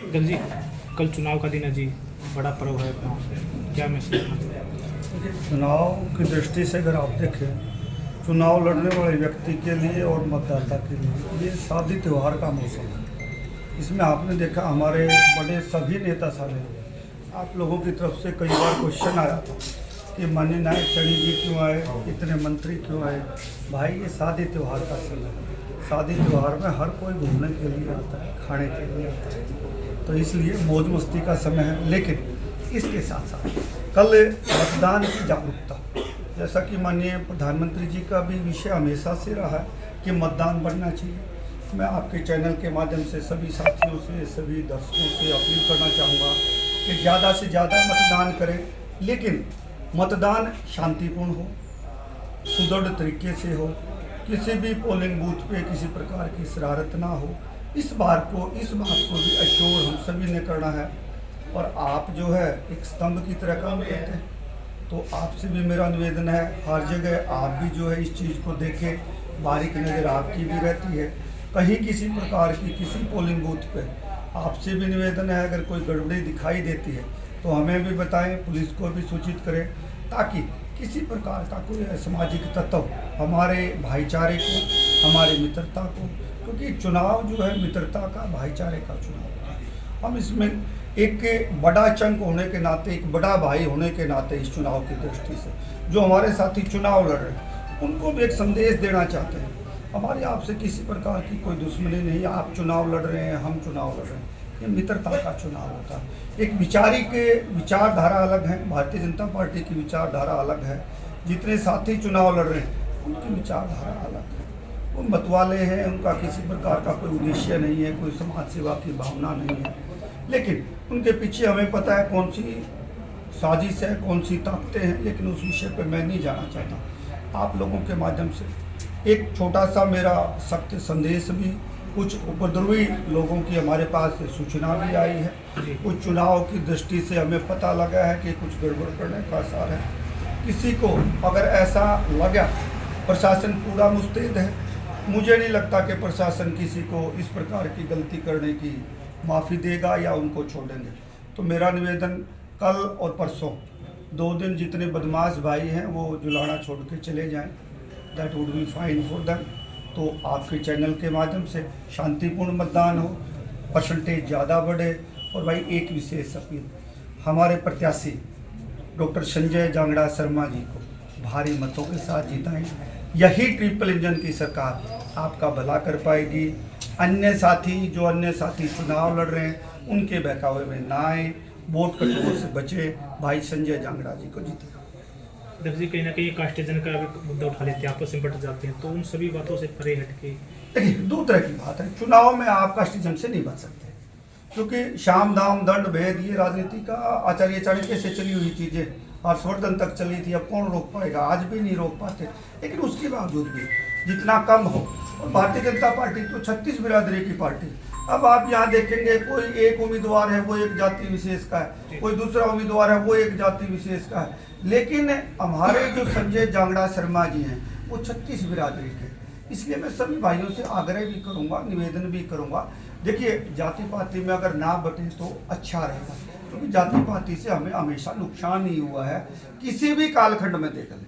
दल जी, कल चुनाव का दिन है जी, बड़ा पर्व है अपना, क्या मैसेज है? चुनाव की दृष्टि से अगर आप देखें, चुनाव लड़ने वाले व्यक्ति के लिए और मतदाता के लिए ये शादी त्यौहार का मौसम है। इसमें आपने देखा हमारे बड़े सभी नेता साले, आप लोगों की तरफ से कई बार क्वेश्चन आया था कि माननीय नायक चढ़ी जी क्यों आए, इतने मंत्री क्यों आए। भाई ये शादी त्यौहार का समय है। शादी त्यौहार में हर कोई घूमने के लिए आता है, खाने के लिए आता है, तो इसलिए मौज मस्ती का समय है। लेकिन इसके साथ साथ कल मतदान की जागरूकता, जैसा कि माननीय प्रधानमंत्री जी का भी विषय हमेशा से रहा है कि मतदान बढ़ना चाहिए। मैं आपके चैनल के माध्यम से सभी साथियों से, सभी दर्शकों से अपील करना चाहूँगा कि ज़्यादा से ज़्यादा मतदान करें, लेकिन मतदान शांतिपूर्ण हो, सुदृढ़ तरीके से हो, किसी भी पोलिंग बूथ पे किसी प्रकार की शरारत ना हो। इस बात को भी अश्योर हम सभी ने करना है। और आप जो है एक स्तंभ की तरह काम करते हैं, तो आपसे भी मेरा निवेदन है, हर जगह आप भी जो है इस चीज़ को देखें, बारीक नज़र आपकी भी रहती है। कहीं किसी प्रकार की किसी पोलिंग बूथ पे आपसे भी निवेदन है, अगर कोई गड़बड़ी दिखाई देती है तो हमें भी बताएं, पुलिस को भी सूचित करें, ताकि किसी प्रकार का कोई असामाजिक तत्व हमारे भाईचारे को, हमारे मित्रता को, क्योंकि चुनाव जो है मित्रता का, भाईचारे का चुनाव है। हम इसमें एक बड़ा चंक होने के नाते, एक बड़ा भाई होने के नाते, इस चुनाव की दृष्टि से जो हमारे साथी चुनाव लड़ रहे हैं उनको भी एक संदेश देना चाहते हैं। हमारी आपसे किसी प्रकार की कोई दुश्मनी नहीं, आप चुनाव लड़ रहे हैं, हम चुनाव लड़ रहे हैं, ये मित्रता का चुनाव होता है। एक विचारधारा अलग है, भारतीय जनता पार्टी की विचारधारा अलग है, जितने साथी चुनाव लड़ रहे हैं उनकी विचारधारा अलग है। वो मतवाले हैं, उनका किसी प्रकार का कोई उद्देश्य नहीं है, कोई समाज सेवा की भावना नहीं है, लेकिन उनके पीछे हमें पता है कौन सी साजिश है, कौन सी ताकतें हैं, लेकिन उस विषय पर मैं नहीं जाना चाहता। आप लोगों के माध्यम से एक छोटा सा मेरा सख्त संदेश भी, कुछ उपद्रवी लोगों की हमारे पास सूचना भी आई है, कुछ चुनाव की दृष्टि से हमें पता लगा है कि कुछ गड़बड़ करने का आसार है। किसी को अगर ऐसा लगा, प्रशासन पूरा मुस्तैद है, मुझे नहीं लगता कि प्रशासन किसी को इस प्रकार की गलती करने की माफ़ी देगा या उनको छोड़ेंगे। तो मेरा निवेदन, कल और परसों 2 दिन जितने बदमाश भाई हैं वो जुलाना छोड़ के चले जाएं, that would be fine for them. तो आपके चैनल के माध्यम से शांतिपूर्ण मतदान हो, परसेंटेज ज़्यादा बढ़े। और भाई एक विशेष अपील, हमारे प्रत्याशी डॉक्टर संजय जांगड़ा शर्मा जी को भारी मतों के साथ जिताएं। यही ट्रिपल इंजन की सरकार आपका भला कर पाएगी। अन्य साथी चुनाव लड़ रहे हैं उनके बहकावे में ना आए, वोट कटों से बचे, भाई संजय जांगड़ा जी को जीते। दल जी, कहीं ना कहीं कास्टिज्म का भी मुद्दा उठा लेते हैं, आपस में बट जाते हैं, तो उन सभी बातों से परे हटके देखिए, 2 तरह की बात है। चुनाव में आप कास्टिज्म से नहीं बच सकते, क्योंकि शाम दाम दंड भेद ये राजनीति का आचार्य चाणक्य से चली हुई चीज़ें हर्षवर्धन तक चली थी। अब कौन रोक पाएगा, आज भी नहीं रोक पाते। लेकिन उसके बावजूद भी जितना कम हो, और भारतीय जनता पार्टी तो 36 बिरादरी की पार्टी। अब आप यहाँ देखेंगे, कोई एक उम्मीदवार है वो एक जाति विशेष का है, कोई दूसरा उम्मीदवार है वो एक जाति विशेष का है, लेकिन हमारे जो संजय जांगड़ा शर्मा जी हैं वो 36 बिरादरी के। इसलिए मैं सभी भाइयों से आग्रह भी करूंगा, निवेदन भी करूंगा, देखिए जाति पाति में अगर ना बटे तो अच्छा रहेगा, क्योंकि जाति पाति से हमें हमेशा नुकसान ही हुआ है। किसी भी कालखंड में देख लें,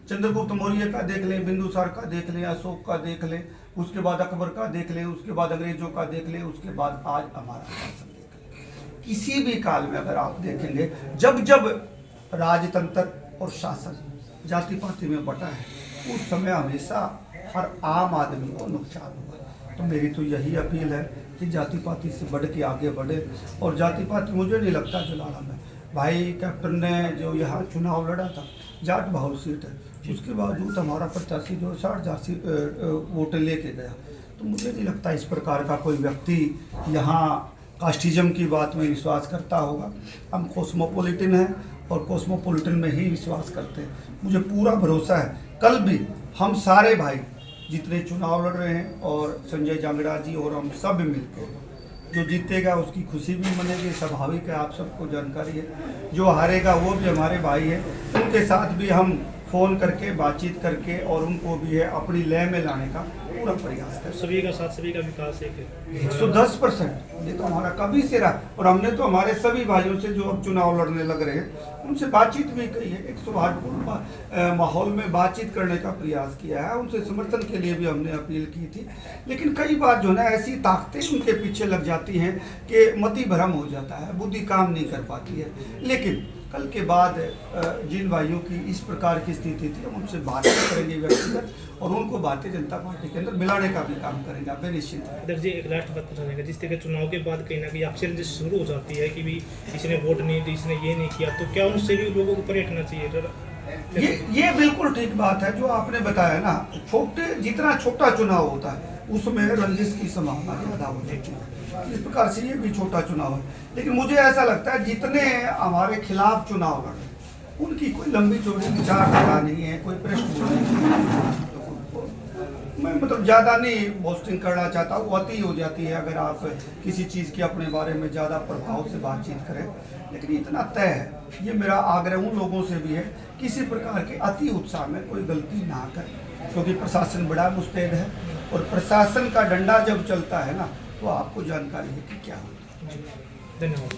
चंद्रगुप्त मौर्य का देख लें, बिंदुसार का देख लें, अशोक का देख लें, उसके बाद अकबर का देख लें, उसके बाद अंग्रेजों का देख लें, उसके बाद आज हमारा शासन देख लें। किसी भी काल में अगर आप देखेंगे, जब जब राजतंत्र और शासन जाति पाति में बटा है, उस समय हमेशा हर आम आदमी को नुकसान हुआ। तो मेरी तो यही अपील है कि जाति पाति से बढ़ के आगे बढ़े। और जाति पाति मुझे नहीं लगता जुलाना में, भाई कैप्टन ने जो यहाँ चुनाव लड़ा था, जाट बहुल सीट है, उसके बावजूद हमारा प्रत्याशी जो 60,000 वोटें लेके गया। तो मुझे नहीं लगता इस प्रकार का कोई व्यक्ति यहाँ कास्टिज्म की बात में विश्वास करता होगा। हम कॉस्मोपॉलिटन हैं और कॉस्मोपॉलिटन में ही विश्वास करते हैं। मुझे पूरा भरोसा है, कल भी हम सारे भाई जितने चुनाव लड़ रहे हैं, और संजय जांगड़ा जी और हम सब मिलकर, जो जीतेगा उसकी खुशी भी मनेगी, स्वाभाविक है, आप सबको जानकारी है। जो हारेगा वो भी हमारे भाई है, उनके साथ भी हम फ़ोन करके बातचीत करके और उनको भी है अपनी लय में लाने का पूरा प्रयास करें। सभी का साथ, सभी का विकास एक है। 110%। ये तो हमारा कभी से रहा, और हमने तो हमारे सभी भाइयों से जो अब चुनाव लड़ने लग रहे हैं उनसे बातचीत भी की है, एक सौहार्दपूर्ण माहौल में बातचीत करने का प्रयास किया है, उनसे समर्थन के लिए भी हमने अपील की थी। लेकिन कई बार जो है ना ऐसी ताकतें उनके पीछे लग जाती हैं कि मति भ्रम हो जाता है, बुद्धि काम नहीं कर पाती है। लेकिन कल के बाद जिन भाइयों की इस प्रकार की स्थिति थी हम उनसे बात करेंगे व्यक्तिगत, और उनको भारतीय जनता पार्टी के अंदर मिलाने का भी काम करेंगे, आप निश्चिंत हैं। इधर जी एक लास्ट बात पूछना चाहेंगे, जिस तरह चुनाव के बाद कहीं ना कहीं आपसे रंजिश शुरू हो जाती है कि भी इसने वोट नहीं दी, इसने ये नहीं किया, तो क्या उनसे भी लोगों को परे हटना चाहिए इधर? ये बिल्कुल ठीक बात है जो आपने बताया ना, जितना छोटा चुनाव होता है उसमें रंजिश की संभावना ज़्यादा हो जाती है। इस प्रकार से ये भी छोटा चुनाव है, लेकिन मुझे ऐसा लगता है जितने हमारे खिलाफ चुनाव लड़े उनकी कोई लंबी चौड़ी विचारधारा नहीं है, कोई पृष्ठभूमि नहीं है। मैं मतलब ज़्यादा नहीं बोस्टिंग करना चाहता हूँ, अति हो जाती है अगर आप किसी चीज़ की अपने बारे में ज़्यादा प्रभाव से बातचीत करें। लेकिन इतना तय है, ये मेरा आग्रह उन लोगों से भी है, किसी प्रकार के अति उत्साह में कोई गलती ना करें, क्योंकि प्रशासन बड़ा मुस्तैद है, और प्रशासन का डंडा जब चलता है ना तो आपको जानकारी है कि क्या होता है। धन्यवाद।